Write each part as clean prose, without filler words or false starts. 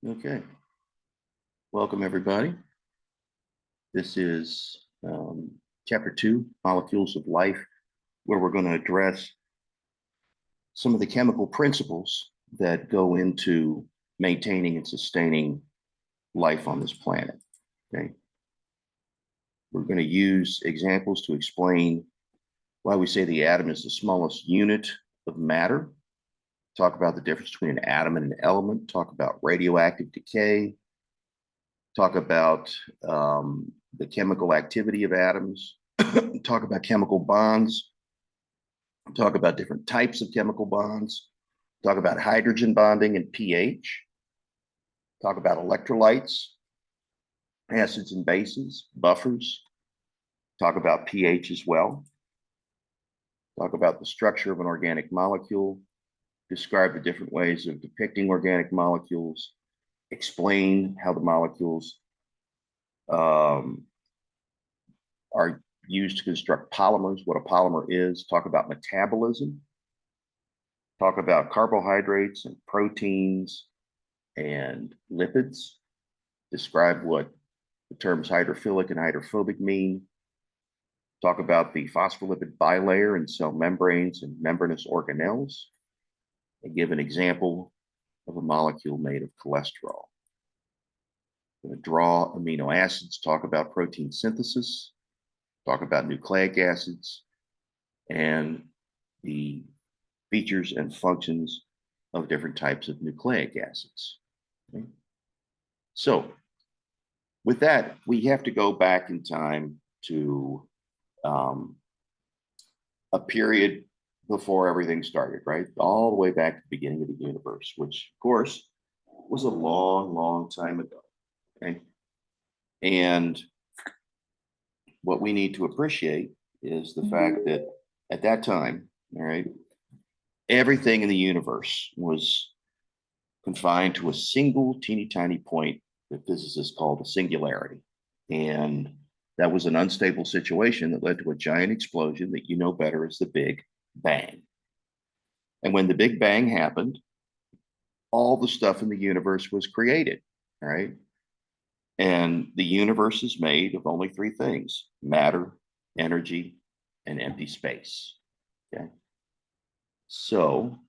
Okay, welcome everybody. This is chapter 2, Molecules of Life, where we're going to address some of the chemical principles that go into maintaining and sustaining life on this planet. Okay, we're going to use examples to explain why we say the atom is the smallest unit of matter, talk about the difference between an atom and an element, talk about radioactive decay, talk about the chemical activity of atoms, talk about chemical bonds, talk about different types of chemical bonds, talk about hydrogen bonding and pH, talk about electrolytes, acids and bases, buffers, talk about pH as well, talk about the structure of an organic molecule, describe the different ways of depicting organic molecules, explain how the molecules um, are used to construct polymers, what a polymer is, talk about metabolism, talk about carbohydrates and proteins and lipids, describe what the terms hydrophilic and hydrophobic mean, talk about the phospholipid bilayer in cell membranes and membranous organelles, and give an example of a molecule made of cholesterol. I'm going to draw amino acids, talk about protein synthesis, talk about nucleic acids, and the features and functions of different types of nucleic acids. Okay. So with that, we have to go back in time to um, a period before everything started, right? All the way back to the beginning of the universe, which of course was a long, long time ago. Okay. And what we need to appreciate is the fact that at that time, all right, everything in the universe was confined to a single teeny tiny point that physicists call the singularity. And that was an unstable situation that led to a giant explosion that you know better as the Big Bang. And when the Big Bang happened, all the stuff in the universe was created, right? And the universe is made of only three things: matter, energy, and empty space. Okay. So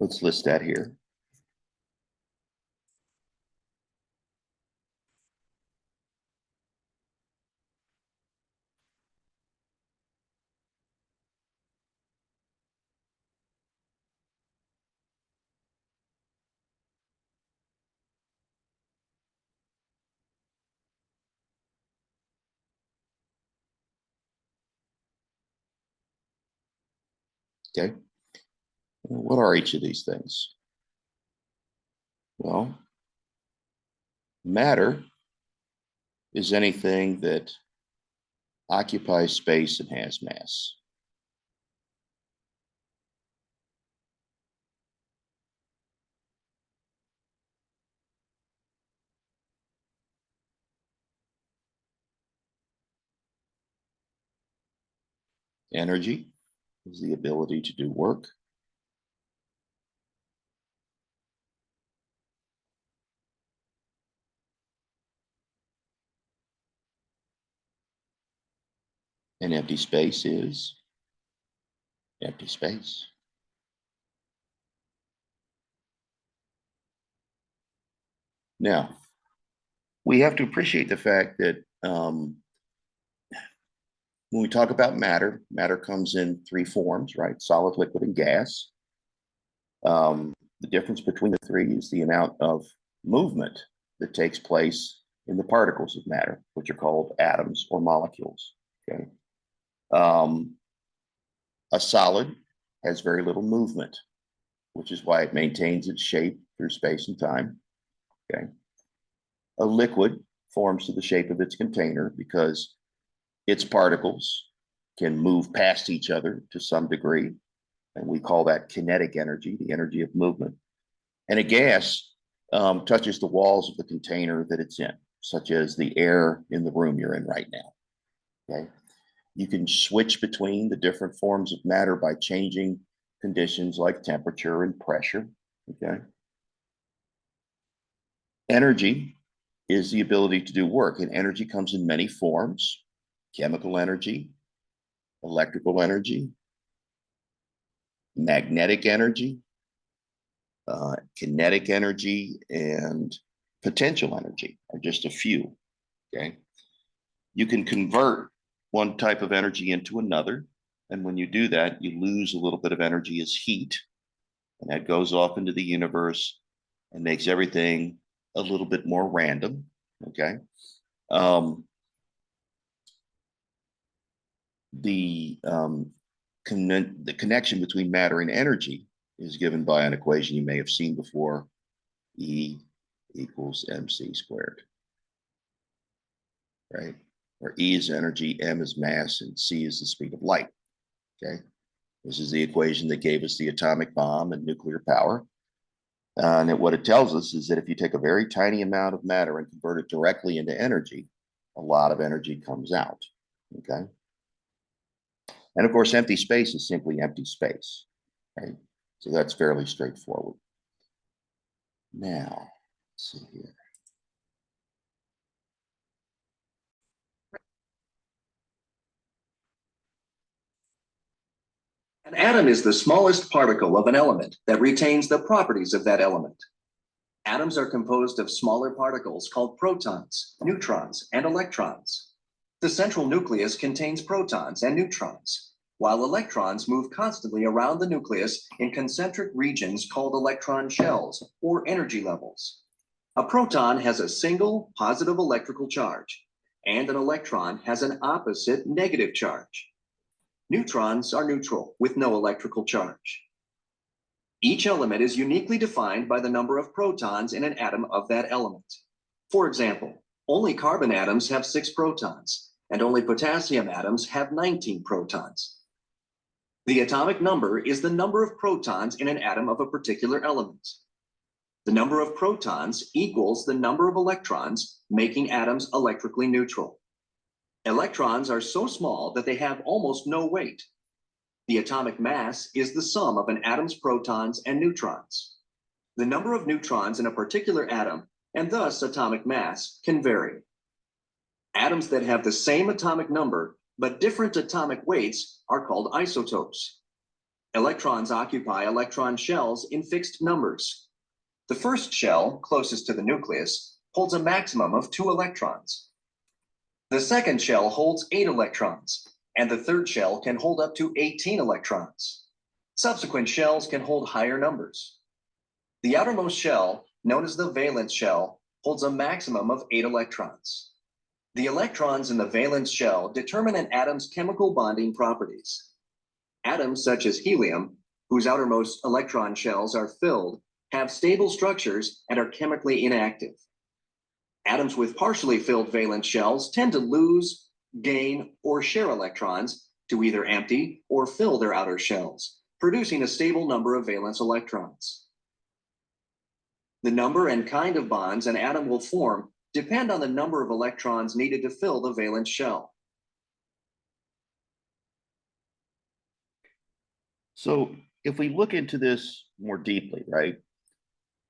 let's list that here. Okay. What are each of these things? Well, matter is anything that occupies space and has mass. Energy is the ability to do work. And empty space is empty space. Now, we have to appreciate the fact that when we talk about matter, matter comes in three forms, right? Solid, liquid, and gas. The difference between the three is the amount of movement that takes place in the particles of matter, which are called atoms or molecules. Okay. A solid has very little movement, which is why it maintains its shape through space and time. Okay. A liquid forms to the shape of its container because its particles can move past each other to some degree, and we call that kinetic energy, the energy of movement. And a gas touches the walls of the container that it's in, such as the air in the room you're in right now. Okay. You can switch between the different forms of matter by changing conditions like temperature and pressure. Okay. Energy is the ability to do work, and energy comes in many forms: chemical energy, electrical energy, magnetic energy, kinetic energy, and potential energy are just a few. Okay. You can convert one type of energy into another. And when you do that, you lose a little bit of energy as heat. And that goes off into the universe and makes everything a little bit more random. Okay. The connection between matter and energy is given by an equation you may have seen before: E equals mc squared, right? Where E is energy, m is mass, and c is the speed of light. Okay. This is the equation that gave us the atomic bomb and nuclear power. And what it tells us is that if you take a very tiny amount of matter and convert it directly into energy, a lot of energy comes out. Okay. And of course, empty space is simply empty space, right? So that's fairly straightforward. Now, let's see here. An atom is the smallest particle of an element that retains the properties of that element. Atoms are composed of smaller particles called protons, neutrons, and electrons. The central nucleus contains protons and neutrons, while electrons move constantly around the nucleus in concentric regions called electron shells, or energy levels. A proton has a single positive electrical charge, and an electron has an opposite negative charge. Neutrons are neutral with no electrical charge. Each element is uniquely defined by the number of protons in an atom of that element. For example, only carbon atoms have 6 protons, and only potassium atoms have 19 protons. The atomic number is the number of protons in an atom of a particular element. The number of protons equals the number of electrons, making atoms electrically neutral. Electrons are so small that they have almost no weight. The atomic mass is the sum of an atom's protons and neutrons. The number of neutrons in a particular atom, and thus atomic mass, can vary. Atoms that have the same atomic number but different atomic weights are called isotopes. Electrons occupy electron shells in fixed numbers. The first shell, closest to the nucleus, holds a maximum of 2 electrons. The second shell holds 8 electrons, and the third shell can hold up to 18 electrons. Subsequent shells can hold higher numbers. The outermost shell, known as the valence shell, holds a maximum of 8 electrons. The electrons in the valence shell determine an atom's chemical bonding properties. Atoms such as helium, whose outermost electron shells are filled, have stable structures and are chemically inactive. Atoms with partially filled valence shells tend to lose, gain, or share electrons to either empty or fill their outer shells, producing a stable number of valence electrons. The number and kind of bonds an atom will form depend on the number of electrons needed to fill the valence shell. So if we look into this more deeply, right?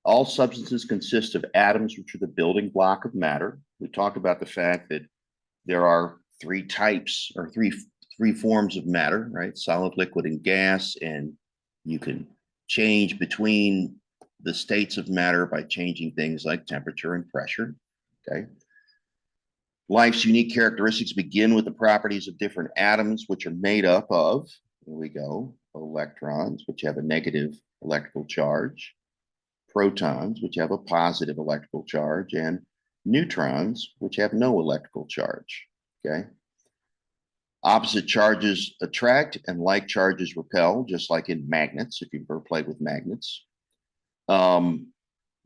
All substances consist of atoms, which are the building block of matter. We talked about the fact that there are 3 types or three forms of matter, right? Solid, liquid, and gas. And you can change between the states of matter by changing things like temperature and pressure. Okay. Life's unique characteristics begin with the properties of different atoms, which are made up of, here we go, electrons, which have a negative electrical charge, protons, which have a positive electrical charge, and neutrons, which have no electrical charge. Okay. Opposite charges attract and like charges repel, just like in magnets, if you've ever played with magnets.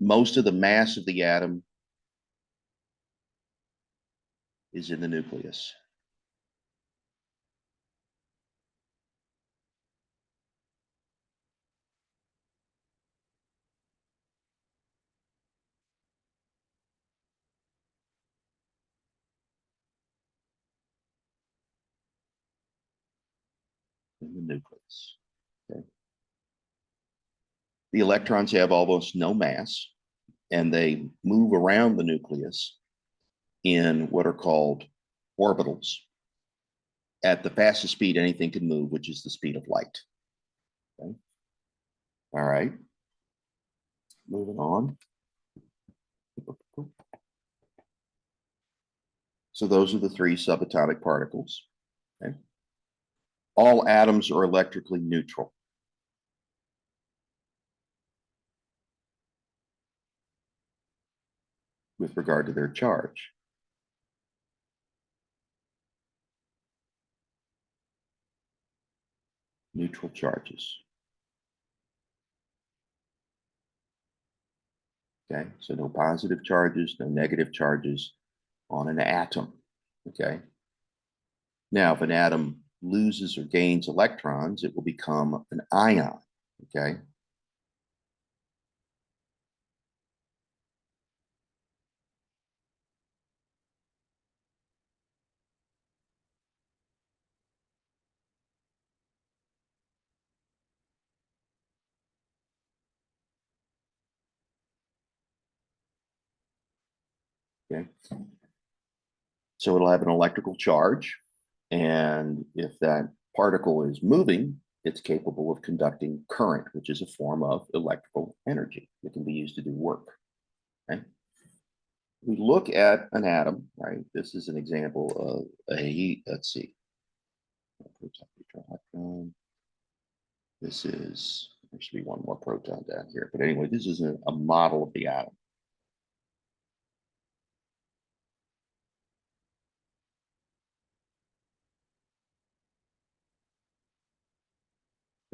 Most of the mass of the atom is in the nucleus. In the nucleus. Okay. The electrons have almost no mass, and they move around the nucleus in what are called orbitals at the fastest speed anything can move, which is the speed of light. Okay. All right. Moving on. So those are the three subatomic particles. Okay. All atoms are electrically neutral. With regard to their charge. Neutral charges. Okay, so no positive charges, no negative charges on an atom. Okay. Now, if an atom loses or gains electrons, it will become an ion. Okay. Okay. So it'll have an electrical charge. And if that particle is moving, it's capable of conducting current, which is a form of electrical energy that can be used to do work. Okay. We look at an atom, right? This is an example of a, let's see. This is, there should be one more proton down here. But anyway, this is a model of the atom.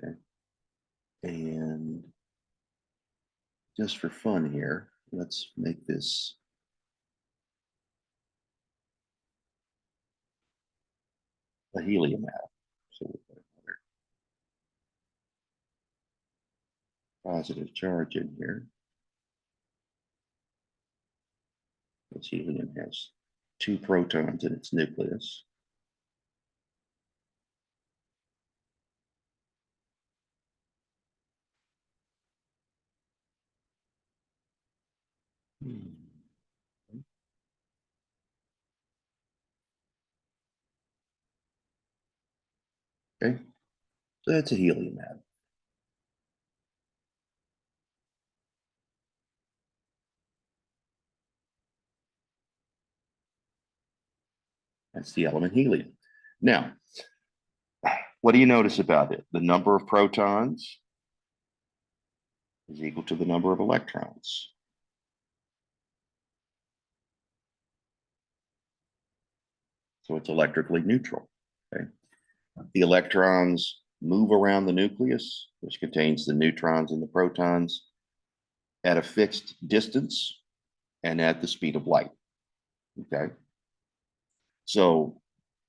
Okay. And just for fun here, let's make this a helium atom. So we'll put another positive charge in here. This helium has 2 protons in its nucleus. Okay, so that's a helium atom. That's the element helium. Now, what do you notice about it? The number of protons is equal to the number of electrons. So it's electrically neutral. Okay. The electrons move around the nucleus, which contains the neutrons and the protons, at a fixed distance and at the speed of light. Okay. So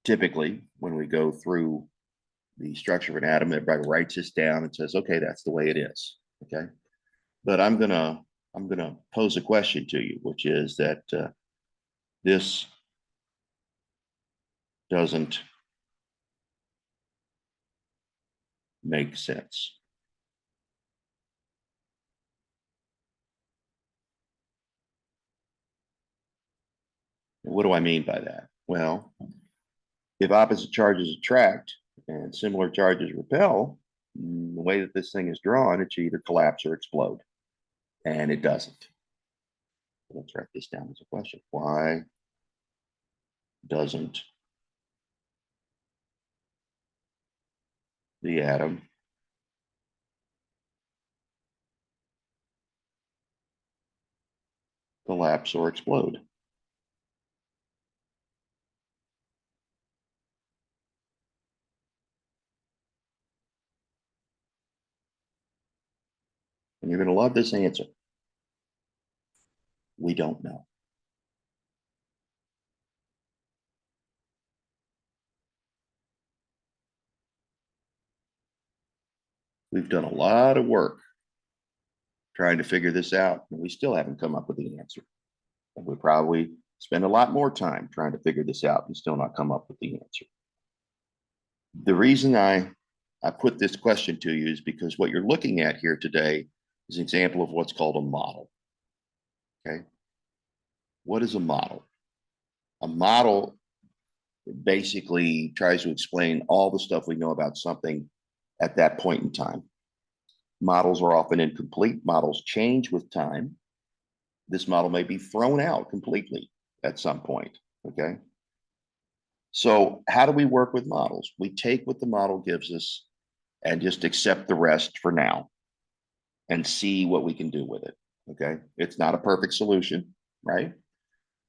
typically, when we go through the structure of an atom, everybody writes this down and says, okay, that's the way it is. Okay. But I'm gonna pose a question to you, which is that this doesn't make sense. What do I mean by that? Well, if opposite charges attract and similar charges repel, the way that this thing is drawn, it should either collapse or explode. And it doesn't. Let's write this down as a question. Why doesn't the atom collapse or explode? And you're going to love this answer. We don't know. We've done a lot of work trying to figure this out, and we still haven't come up with the answer. And we probably spend a lot more time trying to figure this out and still not come up with the answer. The reason I put this question to you is because what you're looking at here today is an example of what's called a model. Okay. What is a model? A model basically tries to explain all the stuff we know about something at that point in time. Models are often incomplete. Models change with time. This model may be thrown out completely at some point. Okay. So, how do we work with models? We take what the model gives us and just accept the rest for now and see what we can do with it. Okay. It's not a perfect solution, right?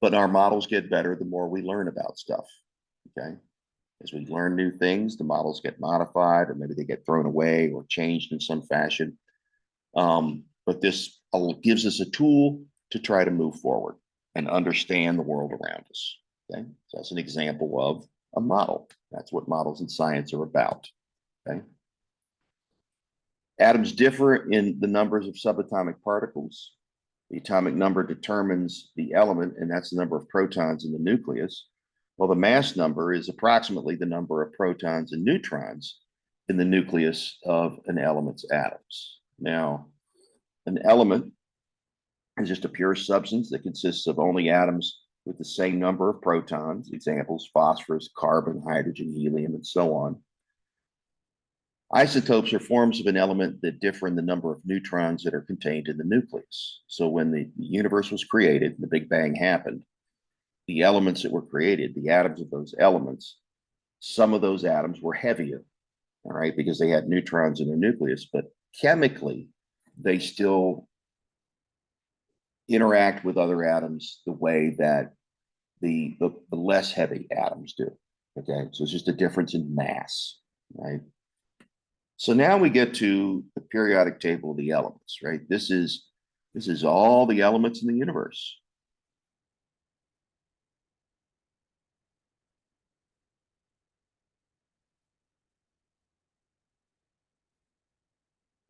But our models get better the more we learn about stuff. Okay. As we learn new things, the models get modified, or maybe they get thrown away or changed in some fashion. But this gives us a tool to try to move forward and understand the world around us. Okay. So that's an example of a model. That's what models in science are about. Okay. Atoms differ in the numbers of subatomic particles. The atomic number determines the element, and that's the number of protons in the nucleus. Well, the mass number is approximately the number of protons and neutrons in the nucleus of an element's atoms. Now, an element is just a pure substance that consists of only atoms with the same number of protons, examples, phosphorus, carbon, hydrogen, helium, and so on. Isotopes are forms of an element that differ in the number of neutrons that are contained in the nucleus. So when the universe was created, the Big Bang happened, the elements that were created, the atoms of those elements, some of those atoms were heavier, all right, because they had neutrons in their nucleus, but chemically, they still interact with other atoms the way that the less heavy atoms do. Okay, so it's just a difference in mass, right? So now we get to the periodic table of the elements, right? This is all the elements in the universe.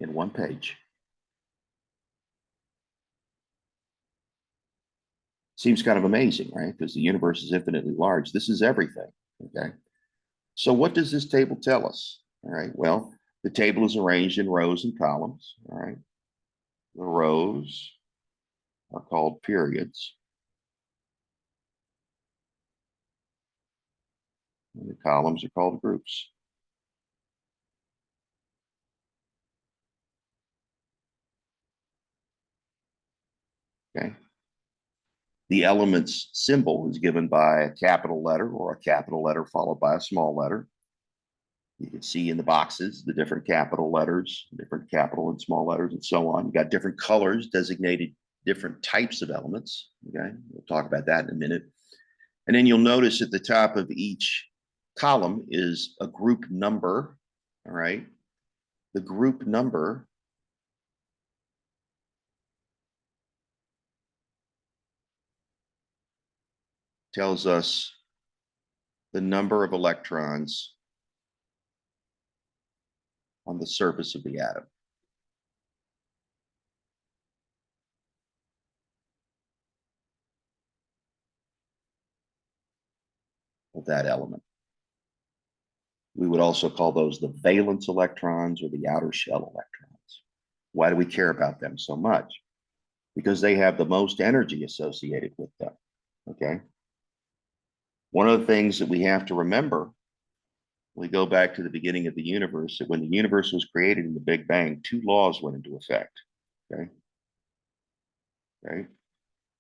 In one page. Seems kind of amazing, right? Because the universe is infinitely large. This is everything. Okay. So what does this table tell us? All right. Well, the table is arranged in rows and columns. All right. The rows are called periods. And the columns are called groups. Okay. The element's symbol is given by a capital letter or a capital letter followed by a small letter. You can see in the boxes the different capital letters, different capital and small letters, and so on. You got different colors designated different types of elements. Okay, we'll talk about that in a minute. And then you'll notice at the top of each column is a group number. All right, the group number tells us the number of electrons on the surface of the atom. Of that element. We would also call those the valence electrons or the outer shell electrons. Why do we care about them so much? Because they have the most energy associated with them. Okay. One of the things that we have to remember, we go back to the beginning of the universe, that when the universe was created in the Big Bang, two laws went into effect. Okay. Right.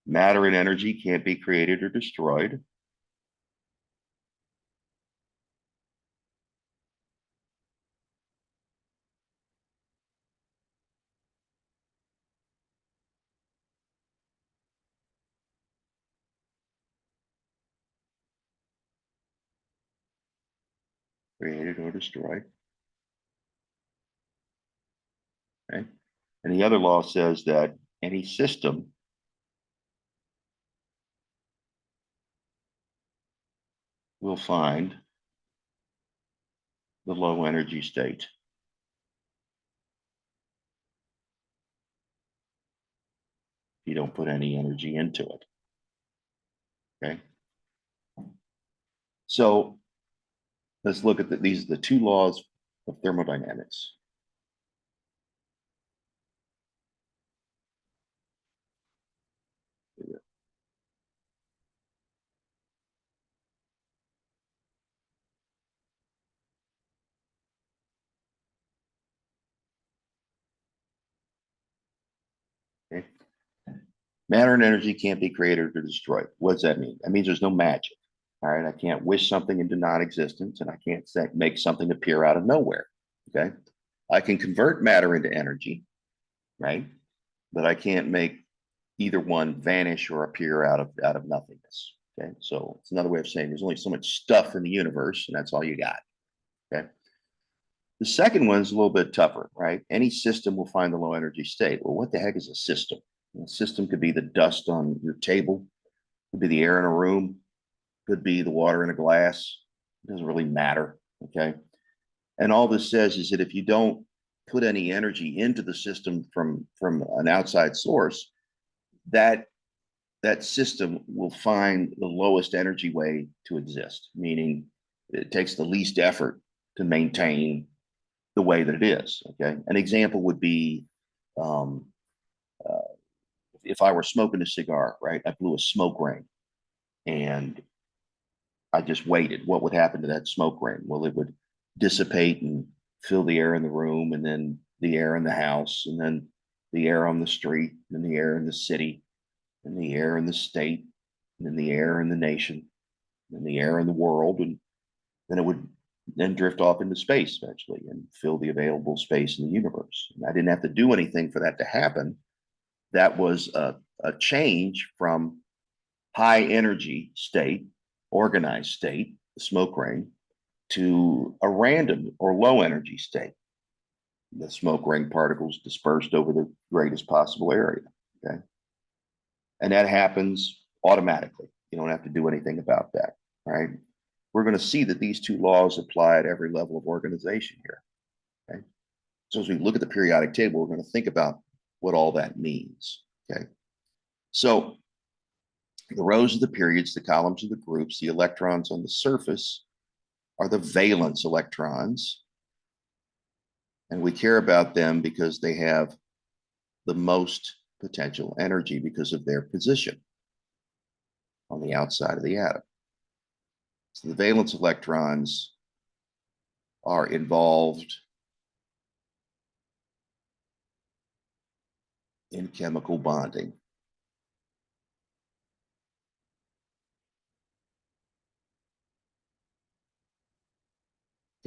Matter and energy can't be created or destroyed. created or destroyed. Okay. And the other law says that any system will find the low energy state. You don't put any energy into it. Okay. So let's look at these are the two laws of thermodynamics. Okay. Matter and energy can't be created or destroyed. What does that mean? That means there's no magic. All right. I can't wish something into non-existence, and I can't make something appear out of nowhere. Okay. I can convert matter into energy, right? But I can't make either one vanish or appear out of nothingness. Okay. So it's another way of saying there's only so much stuff in the universe, and that's all you got. Okay. The second one is a little bit tougher, right? Any system will find the low energy state. Well, what the heck is a system? A system could be the dust on your table, could be the air in a room, could be the water in a glass. It doesn't really matter. Okay. And all this says is that if you don't put any energy into the system from an outside source, that that system will find the lowest energy way to exist, meaning it takes the least effort to maintain the way that it is. Okay. An example would be um, uh, if I were smoking a cigar, right? I blew a smoke ring and I just waited. What would happen to that smoke ring? Well, it would dissipate and fill the air in the room, and then the air in the house, and then the air on the street, and the air in the city, and the air in the state, and then the air in the nation, and the air in the world, and then it would then drift off into space eventually and fill the available space in the universe. And I didn't have to do anything for that to happen. That was a change from high energy state, organized state, the smoke ring, to a random or low energy state. The smoke ring particles dispersed over the greatest possible area. Okay. And that happens automatically. You don't have to do anything about that. Right. We're going to see that these two laws apply at every level of organization here. Okay. So as we look at the periodic table, we're going to think about what all that means. Okay. So the rows are the periods, the columns are the groups, the electrons on the surface are the valence electrons. And we care about them because they have the most potential energy because of their position on the outside of the atom. So the valence electrons are involved in chemical bonding.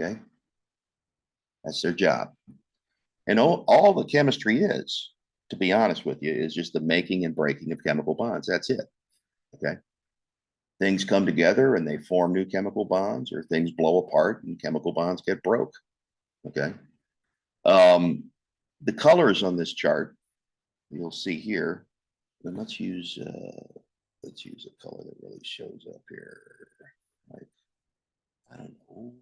Okay. That's their job. And all the chemistry is, to be honest with you, is just the making and breaking of chemical bonds. That's it. Okay. Things come together and they form new chemical bonds, or things blow apart and chemical bonds get broke. Okay. Um, the colors on this chart, you'll see here, and let's use a color that really shows up here. Like, I don't know.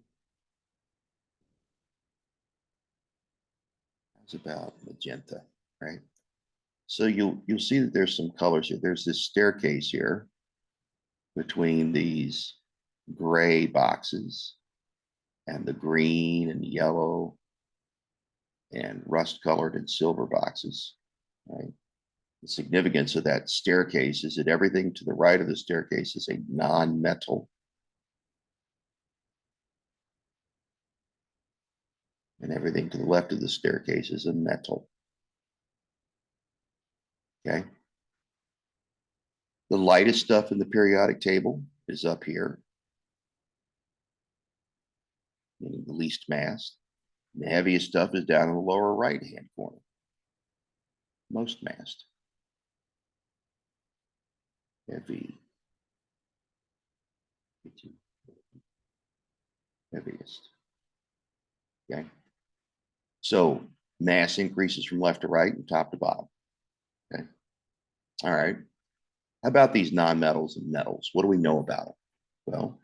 It's about magenta, right? So you'll see that there's some colors here. There's this staircase here between these gray boxes and the green and yellow and rust colored and silver boxes, right? The significance of that staircase is that everything to the right of the staircase is a non-metal, and everything to the left of the staircase is a metal. Okay. The lightest stuff in the periodic table is up here, meaning the least mass. And the heaviest stuff is down in the lower right-hand corner, most massed. Heavy, heaviest. Okay. So mass increases from left to right and top to bottom. Okay. All right. How about these nonmetals and metals? What do we know about them? Well,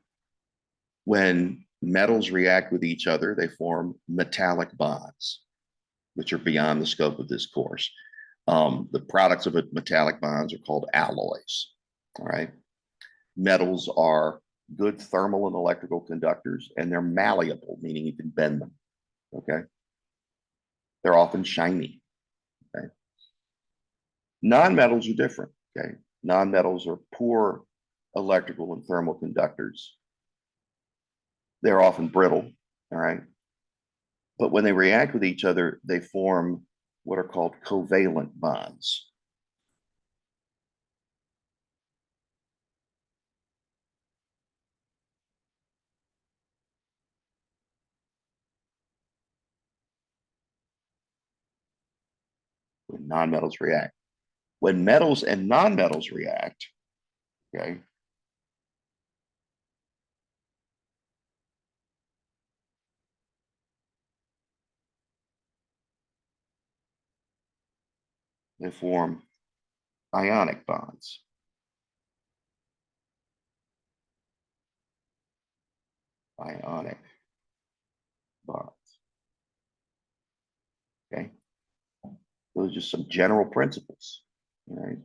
when metals react with each other, they form metallic bonds, which are beyond the scope of this course. The products of metallic bonds are called alloys. All right. Metals are good thermal and electrical conductors, and they're malleable, meaning you can bend them. Okay. They're often shiny. Okay. Non-metals are different. Okay. Non-metals are poor electrical and thermal conductors. They're often brittle. All right. But when they react with each other, they form what are called covalent bonds. When nonmetals react. When metals and nonmetals react, okay, they form ionic bonds. Ionic bonds. Okay. Those are just some general principles. All right.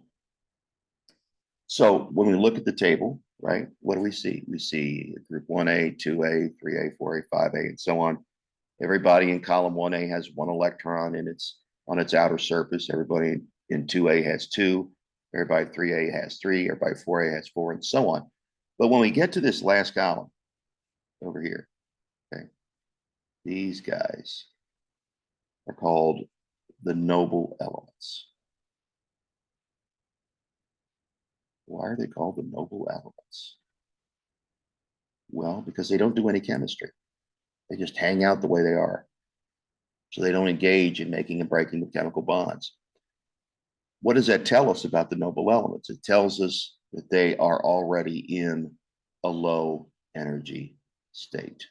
So when we look at the table, right, what do we see? We see group 1A, 2A, 3A, 4A, 5A, and so on. Everybody in column 1A has one electron in its on its outer surface. Everybody in 2A has two. Everybody 3A has three. Everybody 4A has four, and so on. But when we get to this last column over here, okay, these guys are called the noble elements. Why are they called the noble elements? Well, because they don't do any chemistry. They just hang out the way they are. So they don't engage in making and breaking the chemical bonds. What does that tell us about the noble elements? It tells us that they are already in a low energy state.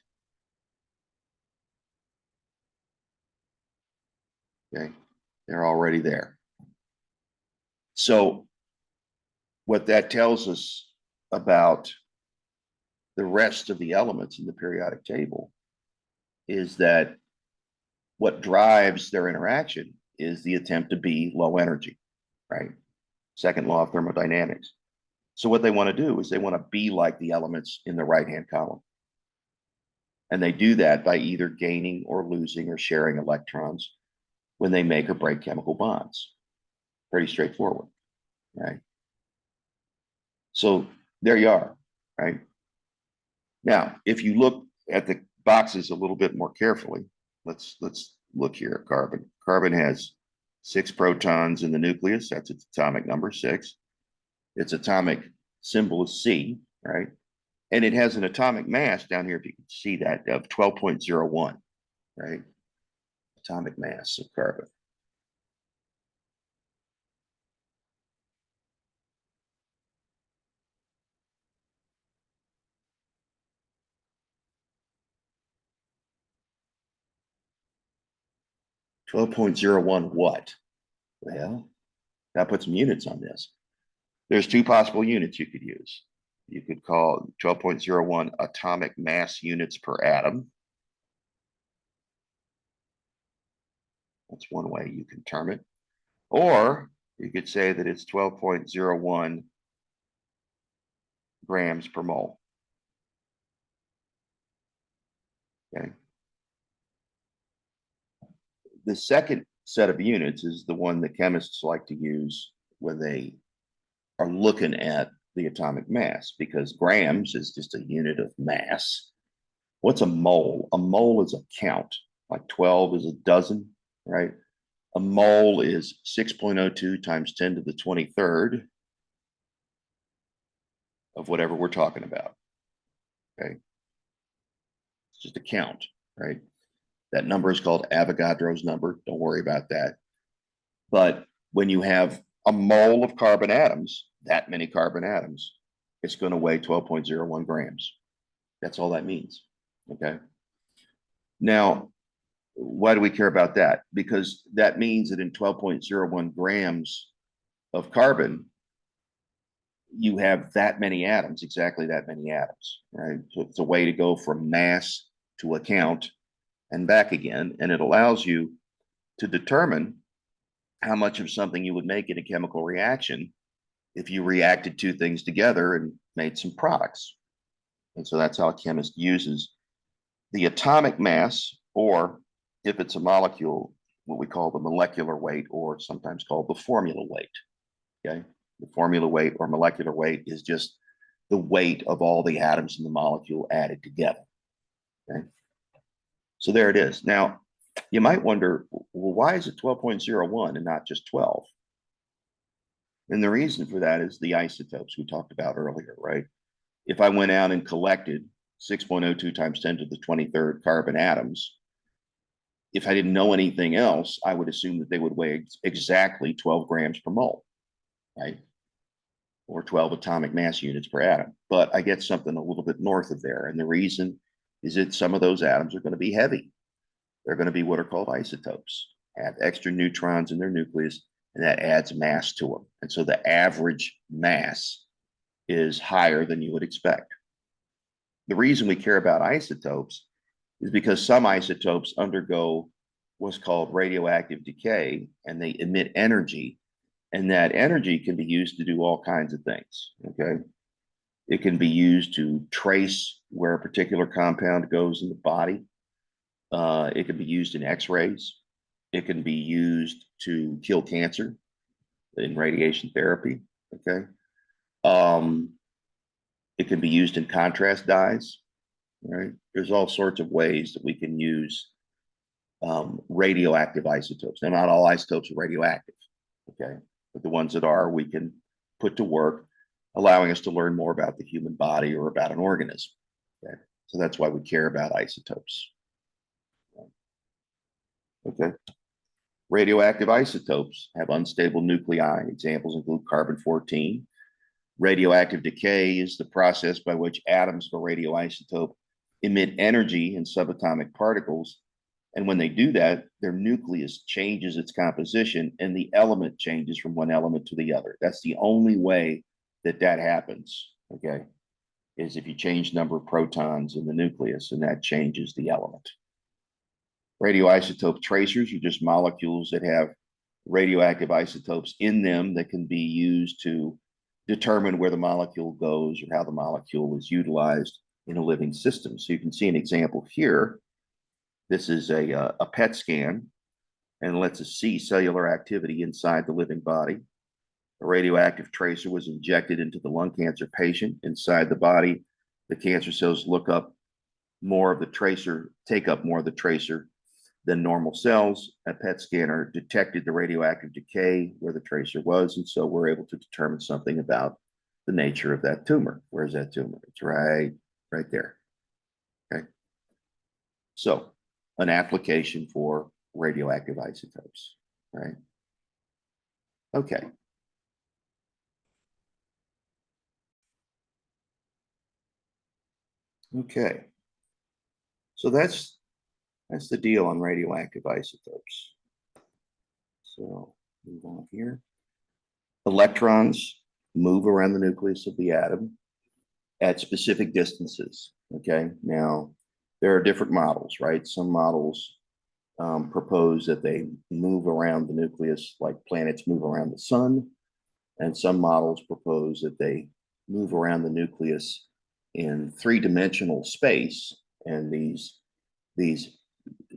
Okay, they're already there. So what that tells us about the rest of the elements in the periodic table is that what drives their interaction is the attempt to be low energy, right? Second law of thermodynamics. So what they want to do is they want to be like the elements in the right-hand column. And they do that by either gaining or losing or sharing electrons when they make or break chemical bonds. Pretty straightforward, right? So there you are, right? Now, if you look at the boxes a little bit more carefully, let's look here at carbon. Carbon has 6 protons in the nucleus. That's its atomic number, 6. Its atomic symbol is C, right? And it has an atomic mass down here, if you can see that, of 12.01, right? Atomic mass of carbon. $12.01 what? Well, that puts some units on this. There's 2 possible units you could use. You could call 12.01 atomic mass units per atom. That's one way you can term it. Or you could say that it's 12.01 grams per mole. Okay. The second set of units is the one that chemists like to use when they are looking at the atomic mass, because grams is just a unit of mass. What's a mole? A mole is a count, like 12 is a dozen, right? A mole is 6.02 times 10 to the 23rd of whatever we're talking about. Okay. It's just a count, right? That number is called Avogadro's number. Don't worry about that. But when you have a mole of carbon atoms, that many carbon atoms, it's going to weigh 12.01 grams. That's all that means. Okay. Now, Why do we care about that? Because that means that in 12.01 grams of carbon, you have that many atoms, exactly that many atoms, right? So it's a way to go from mass to a count and back again. And it allows you to determine how much of something you would make in a chemical reaction if you reacted two things together and made some products. And so that's how a chemist uses the atomic mass, or if it's a molecule, what we call the molecular weight, or sometimes called the formula weight. Okay. The formula weight or molecular weight is just the weight of all the atoms in the molecule added together. Okay. So there it is. Now, you might wonder, well, why is it 12.01 and not just 12? And the reason for that is the isotopes we talked about earlier, right? If I went out and collected 6.02 times 10 to the 23rd carbon atoms, if I didn't know anything else, I would assume that they would weigh exactly 12 grams per mole, right? Or 12 atomic mass units per atom. But I get something a little bit north of there. And the reason is that some of those atoms are going to be heavy. They're going to be what are called isotopes, have extra neutrons in their nucleus, and that adds mass to them. And so the average mass is higher than you would expect. The reason we care about isotopes is because some isotopes undergo what's called radioactive decay, and they emit energy, and that energy can be used to do all kinds of things. Okay. It can be used to trace where a particular compound goes in the body. It can be used in x-rays. It can be used to kill cancer in radiation therapy. Okay. It can be used in contrast dyes, right? There's all sorts of ways that we can use radioactive isotopes. Now, not all isotopes are radioactive, okay? But the ones that are, we can put to work, allowing us to learn more about the human body or about an organism, okay? So that's why we care about isotopes. Okay. Radioactive isotopes have unstable nuclei. Examples include carbon-14. Radioactive decay is the process by which atoms of a radioisotope emit energy in subatomic particles. And when they do that, their nucleus changes its composition and the element changes from one element to the other. That's the only way that that happens, okay, is if you change the number of protons in the nucleus, and that changes the element. Radioisotope tracers are just molecules that have radioactive isotopes in them that can be used to determine where the molecule goes or how the molecule is utilized in a living system. So you can see an example here. This is a PET scan and lets us see cellular activity inside the living body. A radioactive tracer was injected into the lung cancer patient. Inside the body, the cancer cells look up more of the tracer, take up more of the tracer than normal cells. A PET scanner detected the radioactive decay where the tracer was, and so we're able to determine something about the nature of that tumor. Where's that tumor? It's right there. Okay. So an application for radioactive isotopes, right? Okay. Okay. So that's the deal on radioactive isotopes. So move on here. Electrons move around the nucleus of the atom at specific distances. Okay. Now, there are different models, right? Some models propose that they move around the nucleus like planets move around the sun. And some models propose that they move around the nucleus in three-dimensional space. And these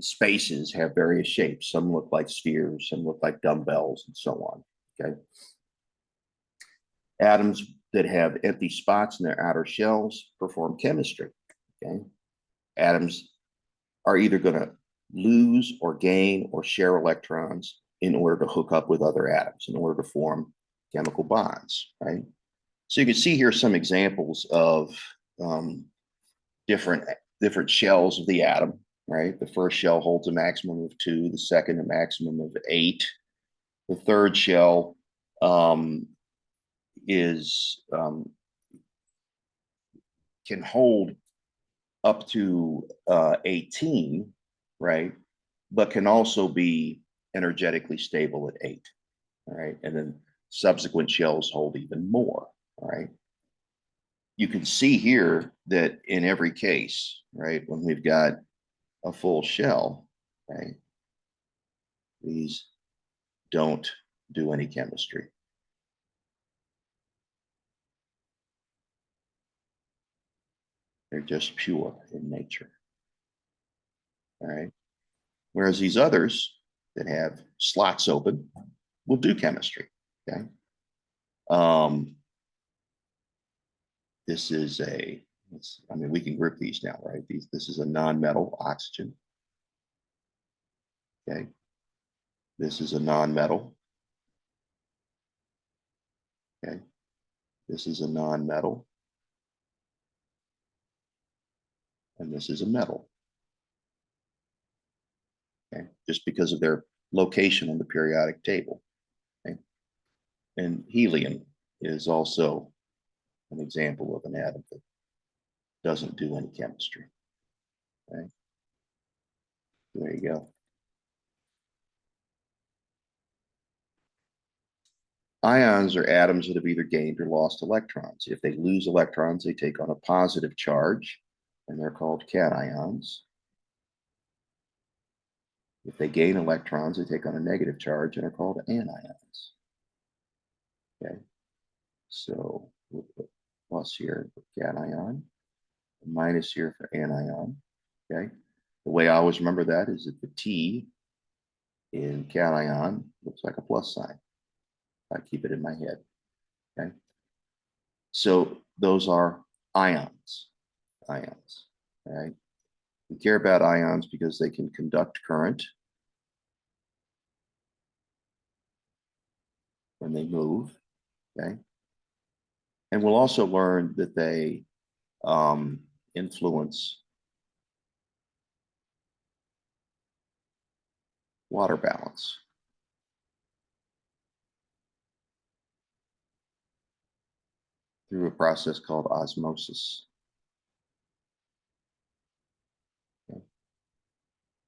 spaces have various shapes. Some look like spheres, some look like dumbbells, and so on. Okay. Atoms that have empty spots in their outer shells perform chemistry. Okay. Atoms are either going to lose or gain or share electrons in order to hook up with other atoms, in order to form chemical bonds, right? So you can see here some examples of different shells of the atom, right? The first shell holds a maximum of 2, the second a maximum of 8. The third shell can hold up to 18, right? but can also be energetically stable at 8. All right. And then subsequent shells hold even more. All right. You can see here that in every case, right, when we've got a full shell, right, these don't do any chemistry. They're just pure in nature. All right. Whereas these others that have slots open will do chemistry. Okay. This is I mean, we can group these now, right? This is a non-metal, oxygen. Okay. This is a non-metal. Okay. This is a non-metal. And this is a metal. Okay. Just because of their location on the periodic table. Okay. And helium is also an example of an atom that doesn't do any chemistry. Okay. There you go. Ions are atoms that have either gained or lost electrons. If they lose electrons, they take on a positive charge, and they're called cations. If they gain electrons, they take on a negative charge and are called anions. Okay, so we'll put plus here for cation, minus here for anion. Okay, the way I always remember that is that the T in cation looks like a plus sign. I keep it in my head. Okay, so those are ions. Ions. All right. We care about ions because they can conduct current when they move. Okay. And we'll also learn that they influence water balance. Through a process called osmosis. Okay.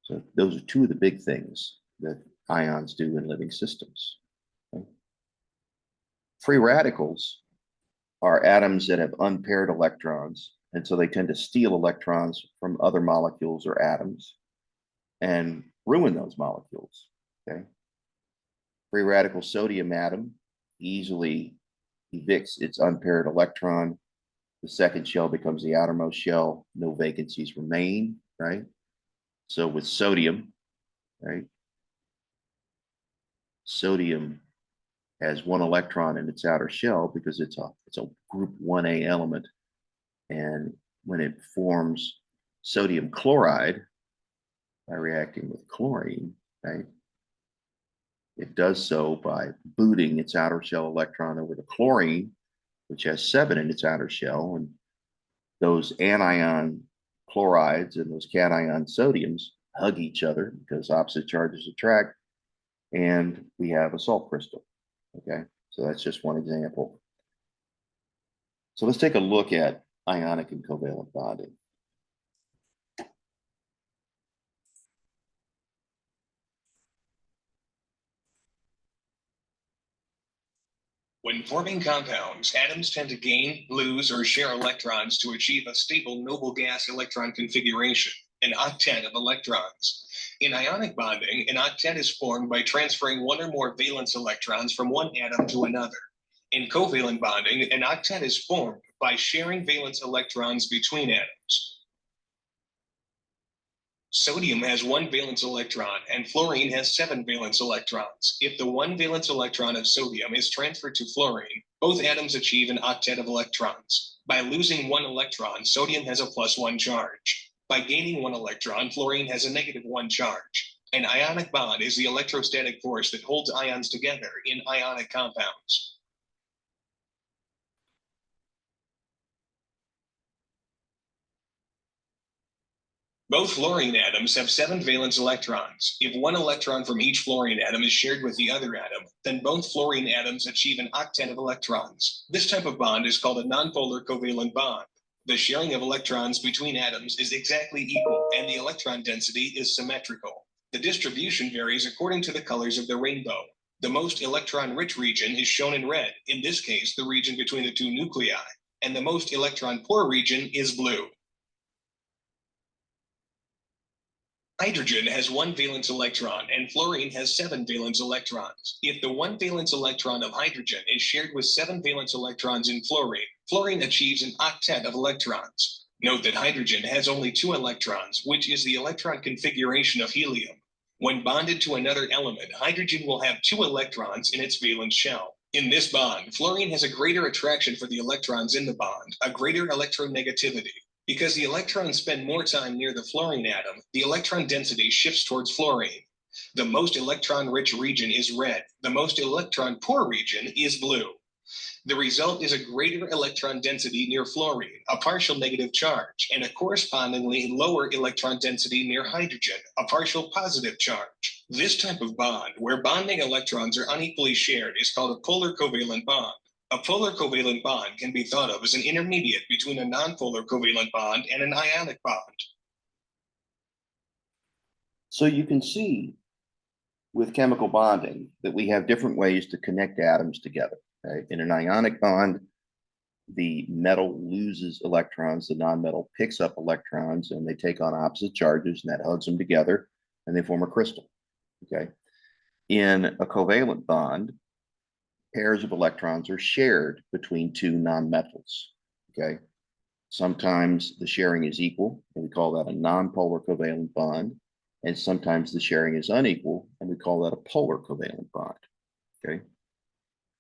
So those are two of the big things that ions do in living systems. Okay. Free radicals are atoms that have unpaired electrons, and so they tend to steal electrons from other molecules or atoms and ruin those molecules. Okay. Free radical sodium atom easily evicts its unpaired electron. The second shell becomes the outermost shell. No vacancies remain, right? So with sodium, right? Sodium has one electron in its outer shell because it's a group 1A element. And when it forms sodium chloride by reacting with chlorine, right? It does so by booting its outer shell electron over to chlorine, which has 7 in its outer shell. And those anion chlorides and those cation sodiums hug each other because opposite charges attract, and we have a salt crystal. Okay, so that's just one example. So let's take a look at ionic and covalent bonding. When forming compounds, atoms tend to gain, lose, or share electrons to achieve a stable noble gas electron configuration, an octet of electrons. In ionic bonding, an octet is formed by transferring one or more valence electrons from one atom to another. In covalent bonding, an octet is formed by sharing valence electrons between atoms. Sodium has 1 valence electron and fluorine has 7 valence electrons. If the 1 valence electron of sodium is transferred to fluorine, both atoms achieve an octet of electrons. By losing 1 electron, sodium has a +1 charge. By gaining 1 electron, fluorine has a -1 charge. An ionic bond is the electrostatic force that holds ions together in ionic compounds. Both fluorine atoms have 7 valence electrons. If 1 electron from each fluorine atom is shared with the other atom, then both fluorine atoms achieve an octet of electrons. This type of bond is called a nonpolar covalent bond. The sharing of electrons between atoms is exactly equal, and the electron density is symmetrical. The distribution varies according to the colors of the rainbow. The most electron-rich region is shown in red, in this case, the region between the two nuclei, and the most electron-poor region is blue. Hydrogen has one valence electron and fluorine has 7 valence electrons. If the 1 valence electron of hydrogen is shared with 7 valence electrons in fluorine, fluorine achieves an octet of electrons. Note that hydrogen has only 2 electrons, which is the electron configuration of helium. When bonded to another element, hydrogen will have 2 electrons in its valence shell. In this bond, fluorine has a greater attraction for the electrons in the bond, a greater electronegativity. Because the electrons spend more time near the fluorine atom, the electron density shifts towards fluorine. The most electron-rich region is red. The most electron-poor region is blue. The result is a greater electron density near fluorine, a partial negative charge, and a correspondingly lower electron density near hydrogen, a partial positive charge. This type of bond, where bonding electrons are unequally shared, is called a polar covalent bond. A polar covalent bond can be thought of as an intermediate between a nonpolar covalent bond and an ionic bond. So you can see with chemical bonding that we have different ways to connect atoms together. Right? In an ionic bond, the metal loses electrons, the nonmetal picks up electrons, and they take on opposite charges, and that hugs them together, and they form a crystal. Okay. In a covalent bond, pairs of electrons are shared between two nonmetals. Okay. Sometimes the sharing is equal, and we call that a nonpolar covalent bond. And sometimes the sharing is unequal, and we call that a polar covalent bond. Okay.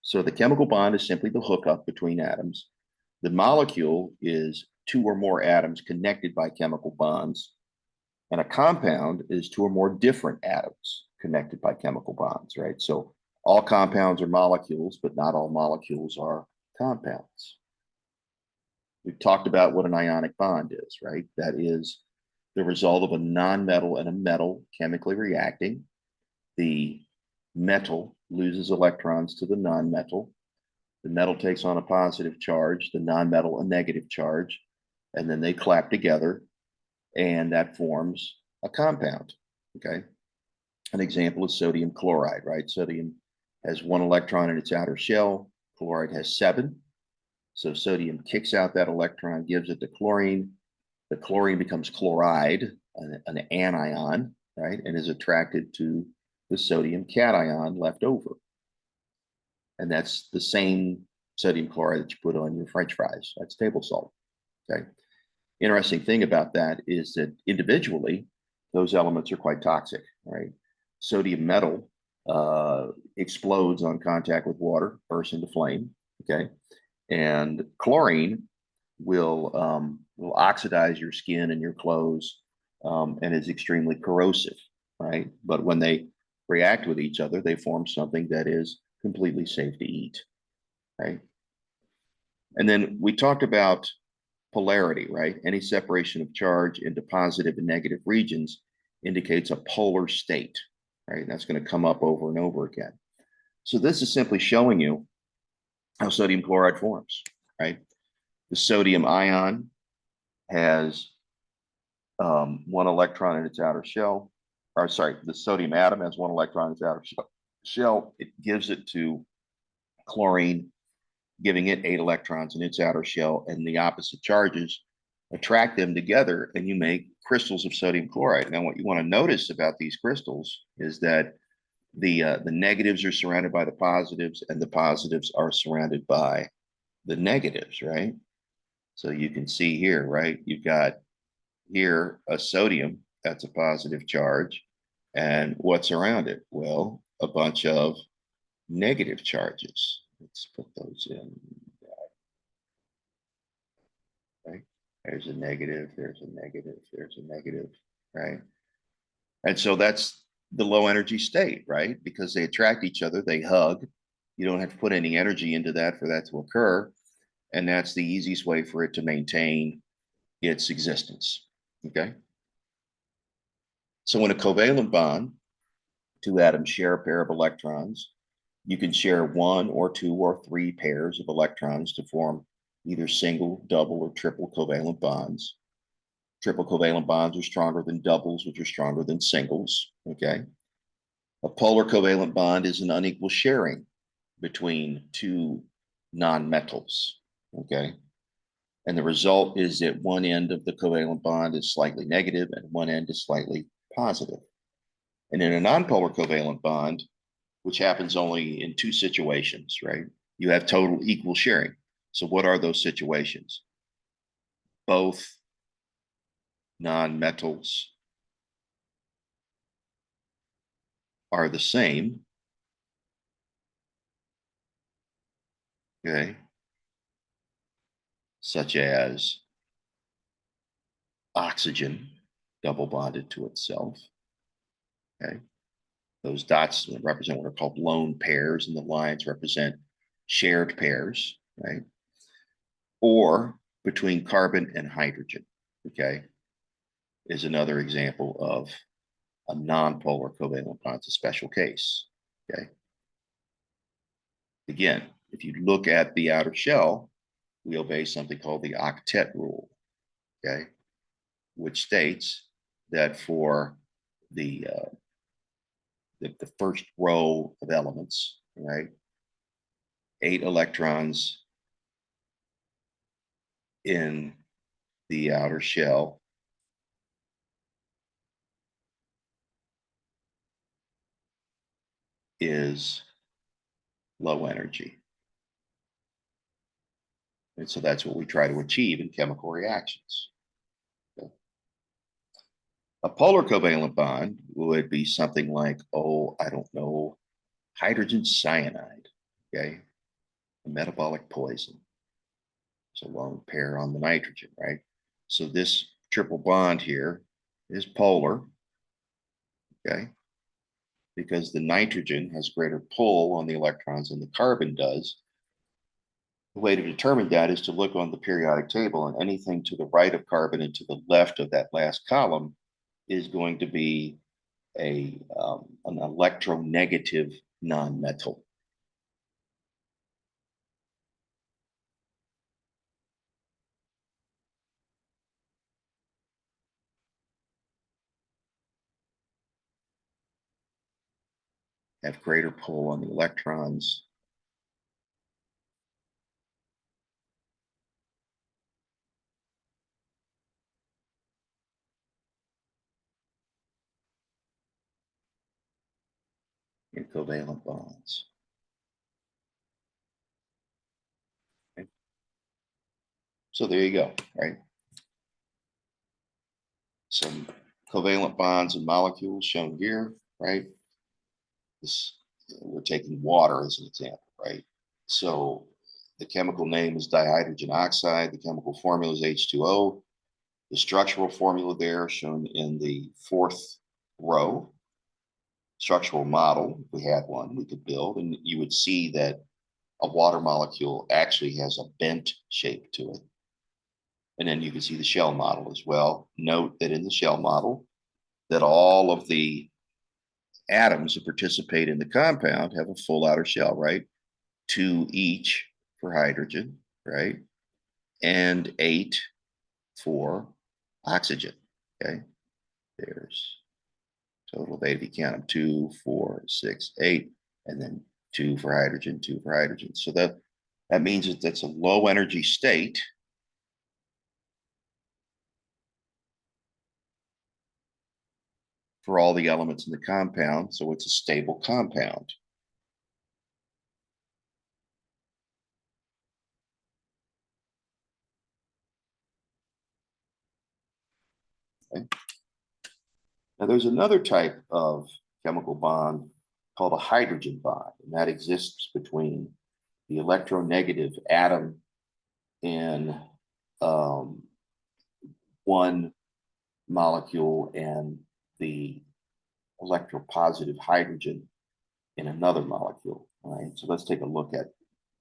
So the chemical bond is simply the hookup between atoms. The molecule is two or more atoms connected by chemical bonds. And a compound is two or more different atoms connected by chemical bonds, right? So all compounds are molecules, but not all molecules are compounds. We've talked about what an ionic bond is, right? That is the result of a nonmetal and a metal chemically reacting. The metal loses electrons to the nonmetal. The metal takes on a positive charge, the nonmetal a negative charge, and then they clap together, and that forms a compound. Okay. An example is sodium chloride, right? Sodium has 1 electron in its outer shell, chloride has 7. So sodium kicks out that electron, gives it to chlorine. The chlorine becomes chloride, an anion, right? And is attracted to the sodium cation left over. And that's the same sodium chloride that you put on your French fries. That's table salt. Okay. Interesting thing about that is that individually, those elements are quite toxic, right? Sodium metal explodes on contact with water, bursts into flame. Okay. And chlorine will oxidize your skin and your clothes and is extremely corrosive, right? But when they react with each other, they form something that is completely safe to eat, right? And then we talked about polarity, right? Any separation of charge into positive and negative regions indicates a polar state, right? And that's going to come up over and over again. So this is simply showing you how sodium chloride forms, right? The sodium ion has 1 electron in its outer shell, or sorry, the sodium atom has 1 electron in its outer shell. It gives it to chlorine, giving it 8 electrons in its outer shell, and the opposite charges attract them together, and you make crystals of sodium chloride. Now, what you want to notice about these crystals is that the negatives are surrounded by the positives, and the positives are surrounded by the negatives, right? So you can see here, right? You've got here a sodium, that's a positive charge. And what's around it? Well, a bunch of negative charges. Let's put those in. Right? There's a negative, there's a negative, there's a negative, right? And so that's the low energy state, right? Because they attract each other, they hug. You don't have to put any energy into that for that to occur. And that's the easiest way for it to maintain its existence. Okay. So in a covalent bond, 2 atoms share a pair of electrons. You can share 1 or 2 or 3 pairs of electrons to form either single, double, or triple covalent bonds. Triple covalent bonds are stronger than doubles, which are stronger than singles. Okay. A polar covalent bond is an unequal sharing between two non-metals. Okay. And the result is that one end of the covalent bond is slightly negative and one end is slightly positive. And in a nonpolar covalent bond, which happens only in two situations, right? You have total equal sharing. So what are those situations? Both non-metals are the same. Okay. Such as oxygen double bonded to itself. Okay. Those dots represent what are called lone pairs, and the lines represent shared pairs, right? Or between carbon and hydrogen, okay, is another example of a non-polar covalent bond. It's a special case, okay? Again, if you look at the outer shell, we obey something called the octet rule, okay, which states that for the first row of elements, right, 8 electrons in the outer shell is low energy. And so that's what we try to achieve in chemical reactions. Okay. A polar covalent bond would be something like, oh, I don't know, hydrogen cyanide, okay, a metabolic poison. It's a lone pair on the nitrogen, right? So this triple bond here is polar, okay, because the nitrogen has greater pull on the electrons than the carbon does. The way to determine that is to look on the periodic table, and anything to the right of carbon and to the left of that last column is going to be an electronegative nonmetal. Have greater pull on the electrons. In covalent bonds. Okay. So there you go, right? Some covalent bonds and molecules shown here, right? This, we're taking water as an example, right? So the chemical name is dihydrogen oxide. The chemical formula is H2O. The structural formula there shown in the 4th row. Structural model, if we had one, we could build, and you would see that a water molecule actually has a bent shape to it. And then you can see the shell model as well. Note that in the shell model, that all of the atoms that participate in the compound have a full outer shell, right? 2 each for hydrogen, right? And 8 for oxygen, okay? There's total of 8 if you count them, 2, 4, 6, 8, and then 2 for hydrogen, 2 for hydrogen. So that means that that's a low energy state. For all the elements in the compound, so it's a stable compound. Okay. Now there's another type of chemical bond called a hydrogen bond, and that exists between the electronegative atom in one molecule and the electropositive hydrogen in another molecule. All right, so let's take a look at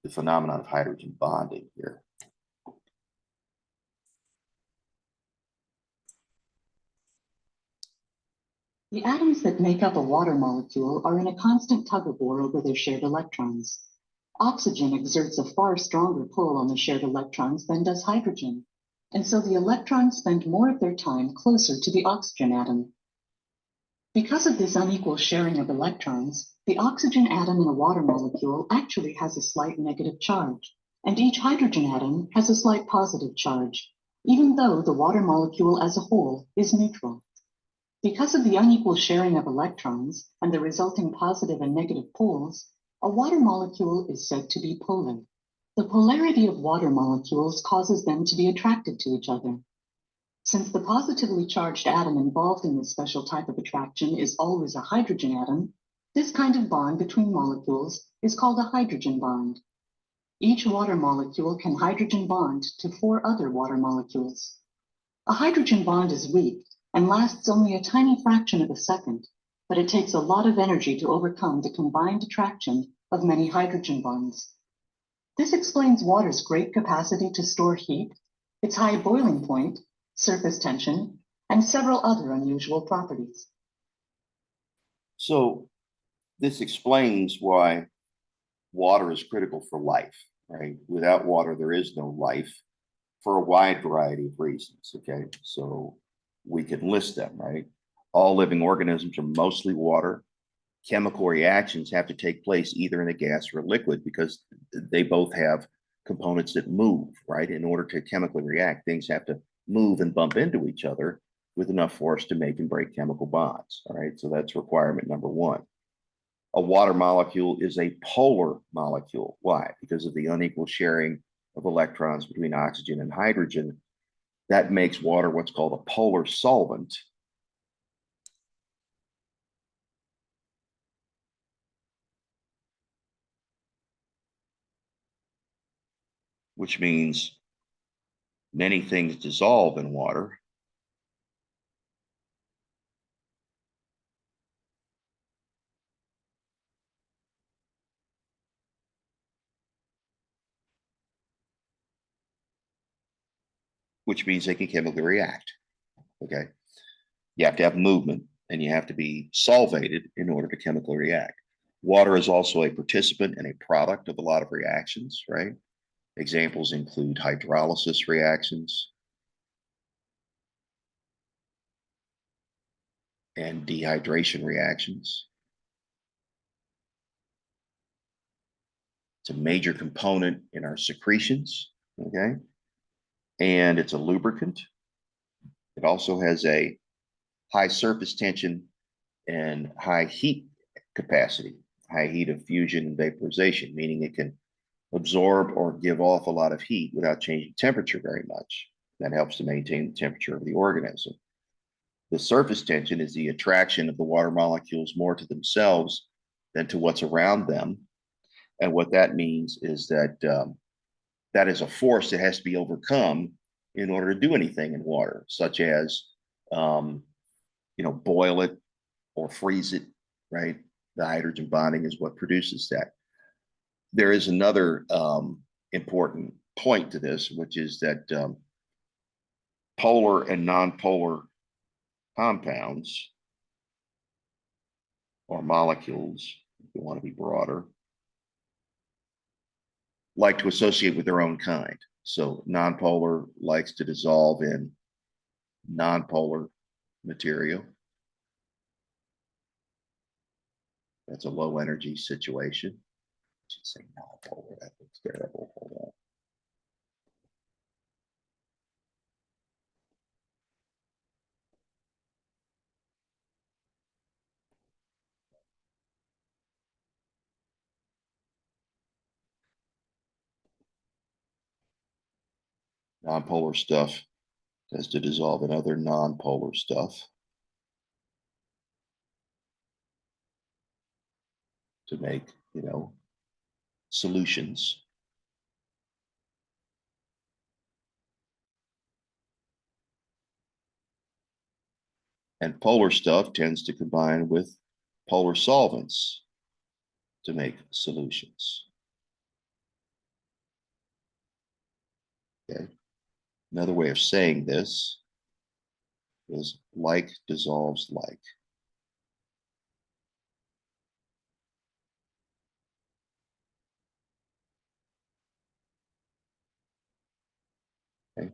the phenomenon of hydrogen bonding here. The atoms that make up a water molecule are in a constant tug-of-war over their shared electrons. Oxygen exerts a far stronger pull on the shared electrons than does hydrogen, and so the electrons spend more of their time closer to the oxygen atom. Because of this unequal sharing of electrons, the oxygen atom in a water molecule actually has a slight negative charge, and each hydrogen atom has a slight positive charge, even though the water molecule as a whole is neutral. Because of the unequal sharing of electrons and the resulting positive and negative poles, a water molecule is said to be polar. The polarity of water molecules causes them to be attracted to each other. Since the positively charged atom involved in this special type of attraction is always a hydrogen atom, this kind of bond between molecules is called a hydrogen bond. Each water molecule can hydrogen bond to 4 other water molecules. A hydrogen bond is weak and lasts only a tiny fraction of a second, but it takes a lot of energy to overcome the combined attraction of many hydrogen bonds. This explains water's great capacity to store heat, its high boiling point, surface tension, and several other unusual properties. So this explains why water is critical for life, right? Without water, there is no life for a wide variety of reasons, okay? So we can list them, right? All living organisms are mostly water. Chemical reactions have to take place either in a gas or a liquid because they both have components that move, right? In order to chemically react, things have to move and bump into each other with enough force to make and break chemical bonds, all right? So that's requirement number one. A water molecule is a polar molecule. Why? Because of the unequal sharing of electrons between oxygen and hydrogen. That makes water what's called a polar solvent. Which means many things dissolve in water. Which means they can chemically react. Okay. You have to have movement and you have to be solvated in order to chemically react. Water is also a participant and a product of a lot of reactions, right? Examples include hydrolysis reactions and dehydration reactions. It's a major component in our secretions, okay? And it's a lubricant. It also has a high surface tension and high heat capacity, high heat of fusion and vaporization, meaning it can absorb or give off a lot of heat without changing temperature very much. That helps to maintain the temperature of the organism. The surface tension is the attraction of the water molecules more to themselves than to what's around them. And what that means is that that is a force that has to be overcome in order to do anything in water, such as, boil it or freeze it, right? The hydrogen bonding is what produces that. There is another important point to this, which is that polar and nonpolar compounds or molecules, if you want to be broader, like to associate with their own kind. So nonpolar likes to dissolve in nonpolar material. That's a low energy situation. I should say nonpolar. That looks terrible. Hold on. Nonpolar stuff has to dissolve in other nonpolar stuff to make, solutions. And polar stuff tends to combine with polar solvents to make solutions. Okay. Another way of saying this is like dissolves like. Okay.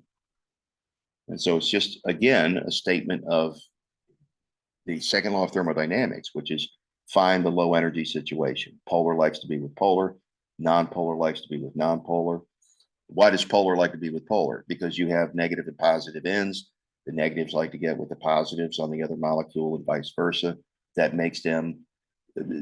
And so it's just, again, a statement of the second law of thermodynamics, which is find the low energy situation. Polar likes to be with polar, non-polar likes to be with non-polar. Why does polar like to be with polar? Because you have negative and positive ends. The negatives like to get with the positives on the other molecule and vice versa. That makes them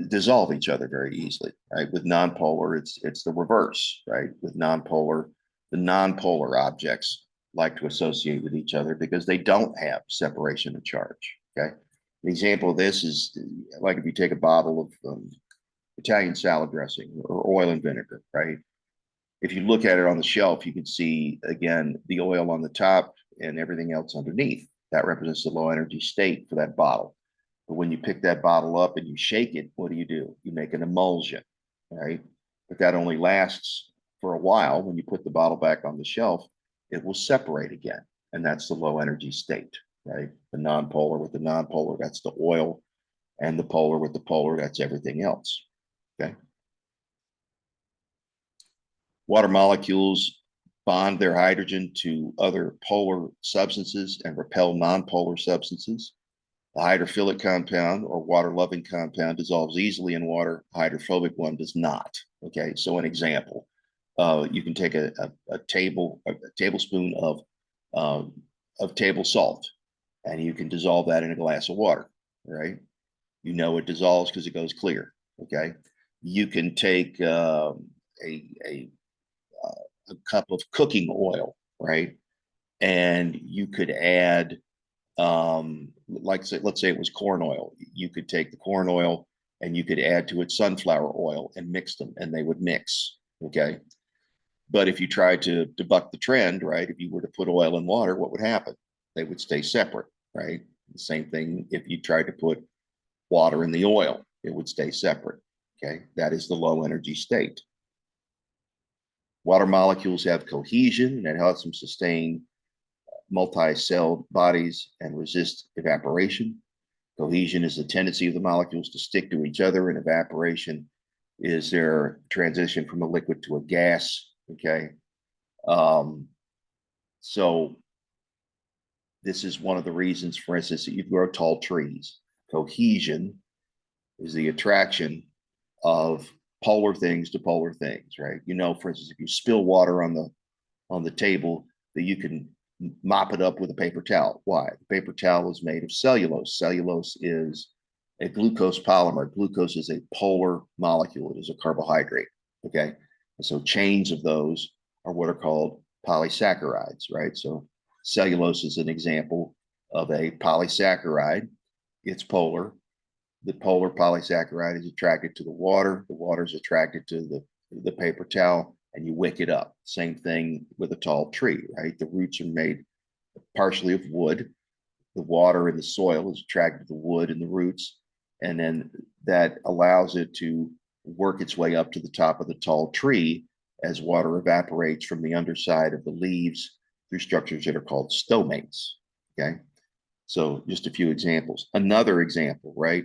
dissolve each other very easily, right? With non-polar, it's the reverse, right? With non-polar, the non-polar objects like to associate with each other because they don't have separation of charge, okay? An example of this is like if you take a bottle of Italian salad dressing or oil and vinegar, right? If you look at it on the shelf, you can see, again, the oil on the top and everything else underneath. That represents the low energy state for that bottle. But when you pick that bottle up and you shake it, what do? You make an emulsion, right? But that only lasts for a while. When you put the bottle back on the shelf, it will separate again. And that's the low energy state, right? The non-polar with the non-polar, that's the oil, and the polar with the polar, that's everything else, okay? Water molecules bond their hydrogen to other polar substances and repel nonpolar substances. The hydrophilic compound or water-loving compound dissolves easily in water. Hydrophobic one does not. Okay, so an example, you can take a tablespoon of table salt, and you can dissolve that in a glass of water. Right? You know it dissolves because it goes clear. Okay, you can take a cup of cooking oil, right? And you could add, like say, let's say it was corn oil. You could take the corn oil and you could add to it sunflower oil and mix them, and they would mix. Okay. But if you tried to buck the trend, right? If you were to put oil in water, what would happen? They would stay separate, right? The same thing if you tried to put water in the oil, it would stay separate. Okay. That is the low energy state. Water molecules have cohesion that helps them sustain multi-celled bodies and resist evaporation. Cohesion is the tendency of the molecules to stick to each other, and evaporation is their transition from a liquid to a gas. Okay. So this is one of the reasons, for instance, that you grow tall trees. Cohesion is the attraction of polar things to polar things, right? You know, for instance, if you spill water on the table, that you can mop it up with a paper towel. Why? The paper towel is made of cellulose. Cellulose is a glucose polymer. Glucose is a polar molecule. It is a carbohydrate. Okay. And so chains of those are what are called polysaccharides, right? So cellulose is an example of a polysaccharide. It's polar. The polar polysaccharide is attracted to the water. The water is attracted to the paper towel, and you wick it up. Same thing with a tall tree, right? The roots are made partially of wood. The water in the soil is attracted to the wood and the roots, and then that allows it to work its way up to the top of the tall tree as water evaporates from the underside of the leaves through structures that are called stomates. Okay, so just a few examples. Another example, right,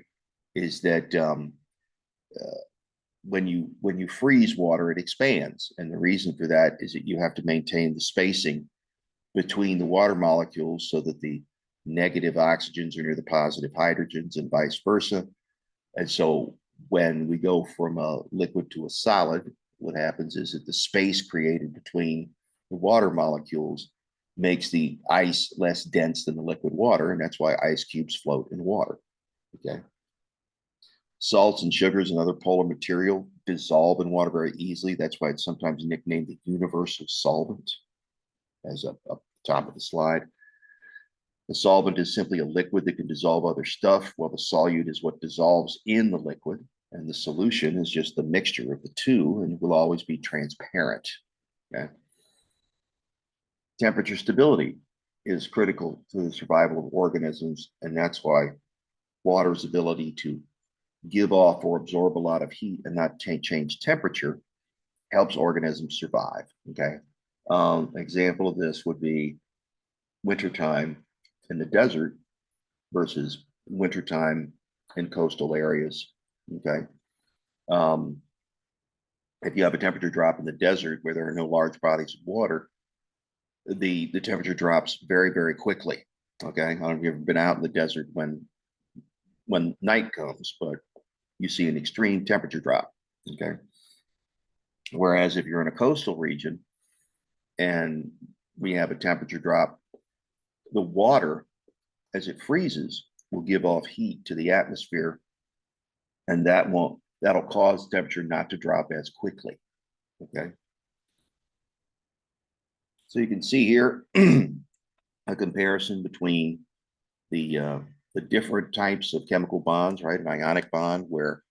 is that when you freeze water, it expands, and the reason for that is that you have to maintain the spacing between the water molecules so that the negative oxygens are near the positive hydrogens and vice versa. And so when we go from a liquid to a solid, what happens is that the space created between the water molecules makes the ice less dense than the liquid water, and that's why ice cubes float in water. Okay. Salts and sugars and other polar material dissolve in water very easily. That's why it's sometimes nicknamed the universal solvent, as up top of the slide. The solvent is simply a liquid that can dissolve other stuff, while the solute is what dissolves in the liquid, and the solution is just the mixture of the two and will always be transparent. Okay? Temperature stability is critical to the survival of organisms, and that's why water's ability to give off or absorb a lot of heat and not change temperature helps organisms survive. Okay. Example of this would be wintertime in the desert versus wintertime in coastal areas. Okay. If you have a temperature drop in the desert where there are no large bodies of water, the temperature drops very, very quickly. Okay, I don't know if you've ever been out in the desert when night comes, but you see an extreme temperature drop. Okay, whereas if you're in a coastal region and we have a temperature drop, the water as it freezes will give off heat to the atmosphere, and that'll cause temperature not to drop as quickly. Okay, so you can see here a comparison between the different types of chemical bonds, right? An ionic bond where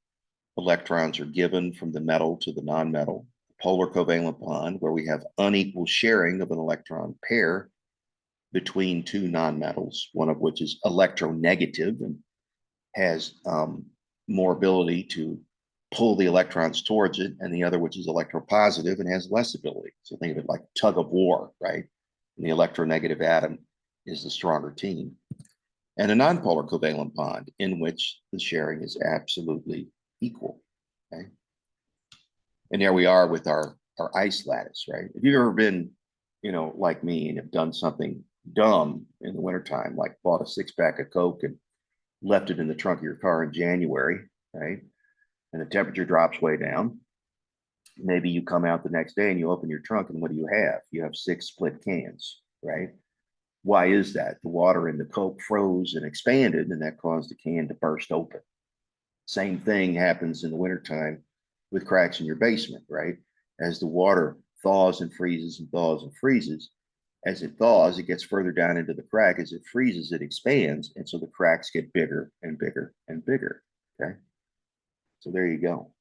electrons are given from the metal to the non-metal. Polar covalent bond where we have unequal sharing of an electron pair between two nonmetals, one of which is electronegative and has more ability to pull the electrons towards it, and the other which is electropositive and has less ability. So think of it like tug of war, right? And the electronegative atom is the stronger team. And a nonpolar covalent bond in which the sharing is absolutely equal. Okay. And there we are with our ice lattice, right? If you've ever been, like me and have done something dumb in the wintertime, like bought a 6-pack of Coke and left it in the trunk of your car in January, right? And the temperature drops way down. Maybe you come out the next day and you open your trunk, and what do you have? You have 6 split cans, right? Why is that? The water in the Coke froze and expanded, and that caused the can to burst open. Same thing happens in the wintertime with cracks in your basement, right? As the water thaws and freezes and thaws and freezes, as it thaws, it gets further down into the crack. As it freezes, it expands, and so the cracks get bigger and bigger and bigger, okay? So there you go.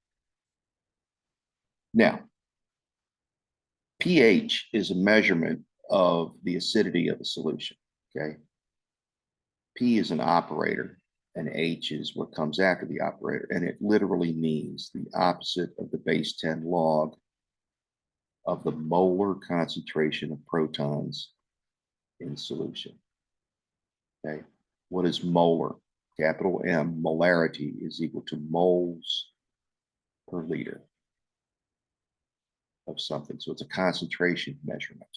Now, pH is a measurement of the acidity of a solution, okay? P is an operator, and H is what comes after the operator, and it literally means the opposite of the base 10 log of the molar concentration of protons in solution. Okay, what is molar? Capital M, molarity is equal to moles per liter of something. So it's a concentration measurement.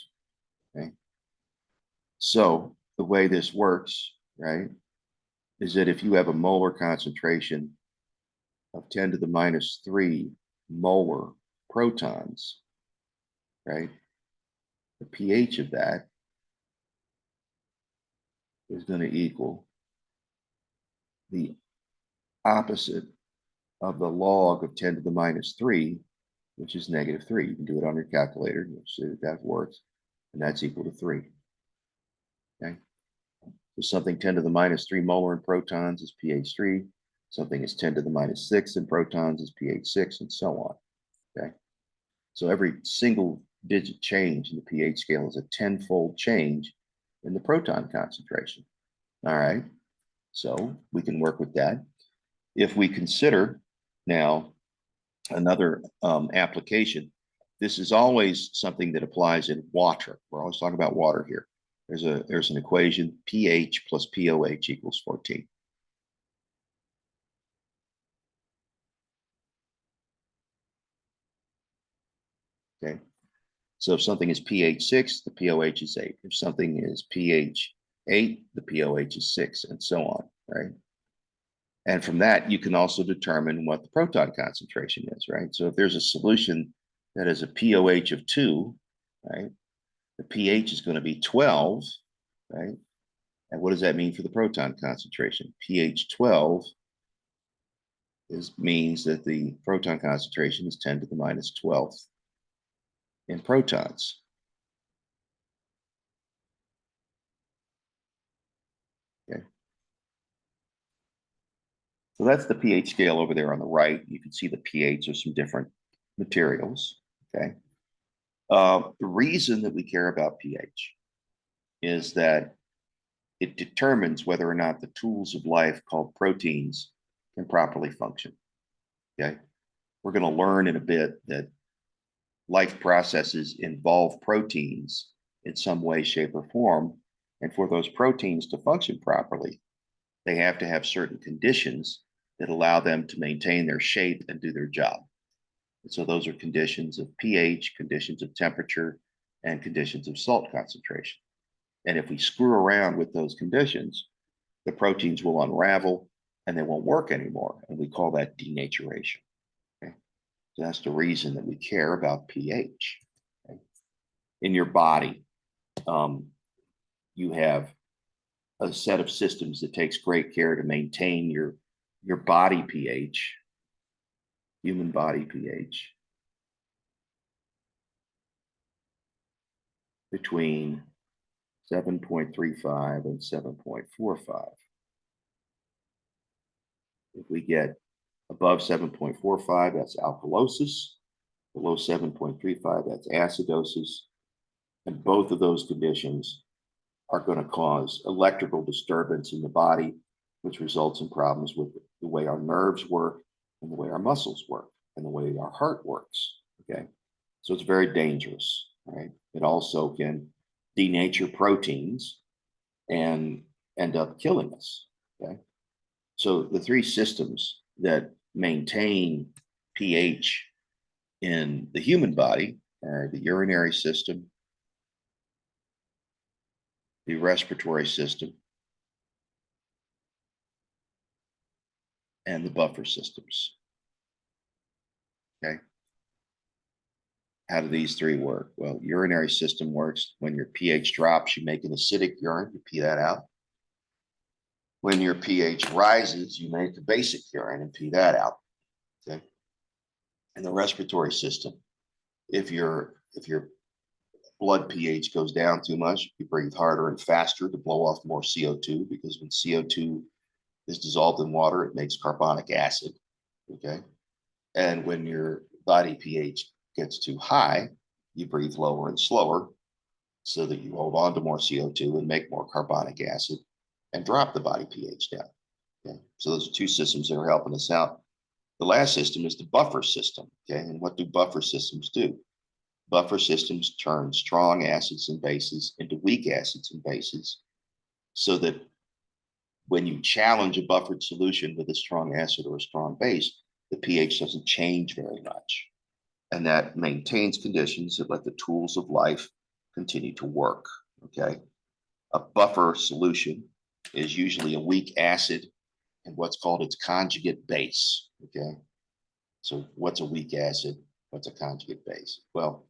Okay, so the way this works, right, is that if you have a molar concentration of 10 to the minus 3 molar protons, right, the pH of that is going to equal the opposite of the log of 10 to the minus 3, which is negative 3. You can do it on your calculator. You'll see that that works. And that's equal to 3. Okay. So something 10 to the minus 3 molar in protons is pH 3. Something is 10 to the minus 6 in protons is pH 6, and so on. Okay. So every single digit change in the pH scale is a 10-fold change in the proton concentration. All right. So we can work with that. If we consider now another application, this is always something that applies in water. We're always talking about water here. There's an equation, pH plus POH equals 14. Okay. So if something is pH 6, the POH is 8. If something is pH 8, the POH is 6, and so on, right? And from that, you can also determine what the proton concentration is, right? So if there's a solution that has a POH of 2, right, the pH is going to be 12, right? And what does that mean for the proton concentration? pH 12 means that the proton concentration is 10 to the minus 12th in protons. Okay. So that's the pH scale over there on the right. You can see the pH of some different materials. Okay. The reason that we care about pH is that it determines whether or not the tools of life called proteins can properly function. Okay. We're going to learn in a bit that life processes involve proteins in some way, shape, or form. And for those proteins to function properly, they have to have certain conditions that allow them to maintain their shape and do their job. And so those are conditions of pH, conditions of temperature, and conditions of salt concentration. And if we screw around with those conditions, the proteins will unravel and they won't work anymore. And we call that denaturation. Okay? So that's the reason that we care about pH. Okay? In your body, you have a set of systems that takes great care to maintain your body pH, human body pH, between 7.35 and 7.45. If we get above 7.45, that's alkalosis. Below 7.35, that's acidosis. And both of those conditions are going to cause electrical disturbance in the body, which results in problems with the way our nerves work and the way our muscles work and the way our heart works. Okay. So it's very dangerous, right? It also can denature proteins and end up killing us. Okay. So the three systems that maintain pH in the human body are the urinary system, the respiratory system, and the buffer systems. Okay. How do these three work? Well, urinary system works when your pH drops, you make an acidic urine, you pee that out. When your pH rises, you make a basic urine and pee that out. Okay. And the respiratory system, if your blood pH goes down too much, you breathe harder and faster to blow off more CO2, because when CO2 is dissolved in water, it makes carbonic acid. Okay. And when your body pH gets too high, you breathe lower and slower so that you hold on to more CO2 and make more carbonic acid and drop the body pH down. Okay. So those are two systems that are helping us out. The last system is the buffer system. Okay. And what do buffer systems do? Buffer systems turn strong acids and bases into weak acids and bases, so that when you challenge a buffered solution with a strong acid or a strong base, the pH doesn't change very much. And that maintains conditions that let the tools of life continue to work. Okay. A buffer solution is usually a weak acid and what's called its conjugate base. Okay. So what's a weak acid? What's a conjugate base? Well,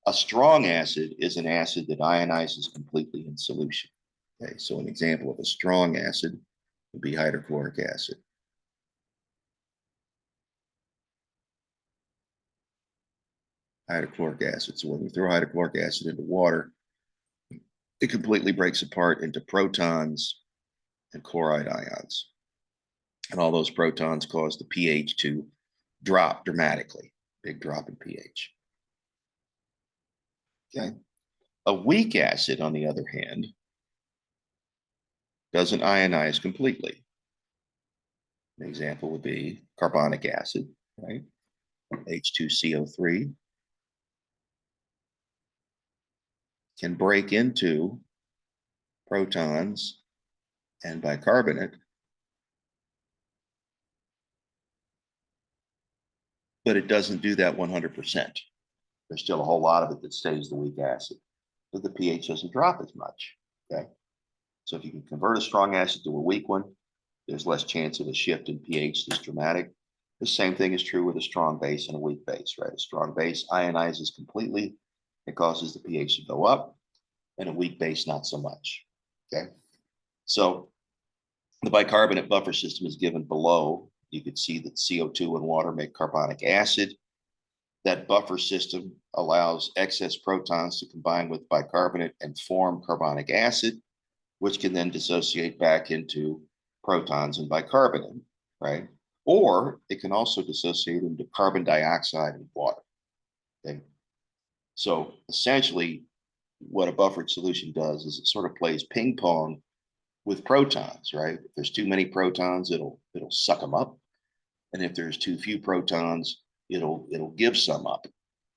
a strong acid is an acid that ionizes completely in solution. Okay. So an example of a strong acid would be hydrochloric acid. Hydrochloric acid. So when we throw hydrochloric acid into water, it completely breaks apart into protons and chloride ions. And all those protons cause the pH to drop dramatically, big drop in pH. Okay. A weak acid, on the other hand, doesn't ionize completely. An example would be carbonic acid, right? H2CO3 can break into protons and bicarbonate, but it doesn't do that 100%. There's still a whole lot of it that stays the weak acid, but the pH doesn't drop as much. Okay. So if you can convert a strong acid to a weak one, there's less chance of a shift in pH that's dramatic. The same thing is true with a strong base and a weak base, right? A strong base ionizes completely. It causes the pH to go up, and a weak base, not so much. Okay. So the bicarbonate buffer system is given below. You could see that CO2 and water make carbonic acid. That buffer system allows excess protons to combine with bicarbonate and form carbonic acid, which can then dissociate back into protons and bicarbonate, right? Or it can also dissociate into carbon dioxide and water. Okay. So essentially, what a buffered solution does is it sort of plays ping pong with protons, right? If there's too many protons, it'll suck them up. And if there's too few protons, it'll give some up.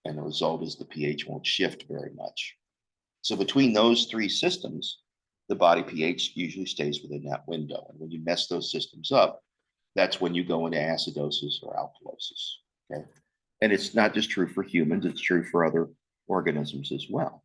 And the result is the pH won't shift very much. So between those three systems, the body pH usually stays within that window. And when you mess those systems up, that's when you go into acidosis or alkalosis. Okay. And it's not just true for humans, it's true for other organisms as well.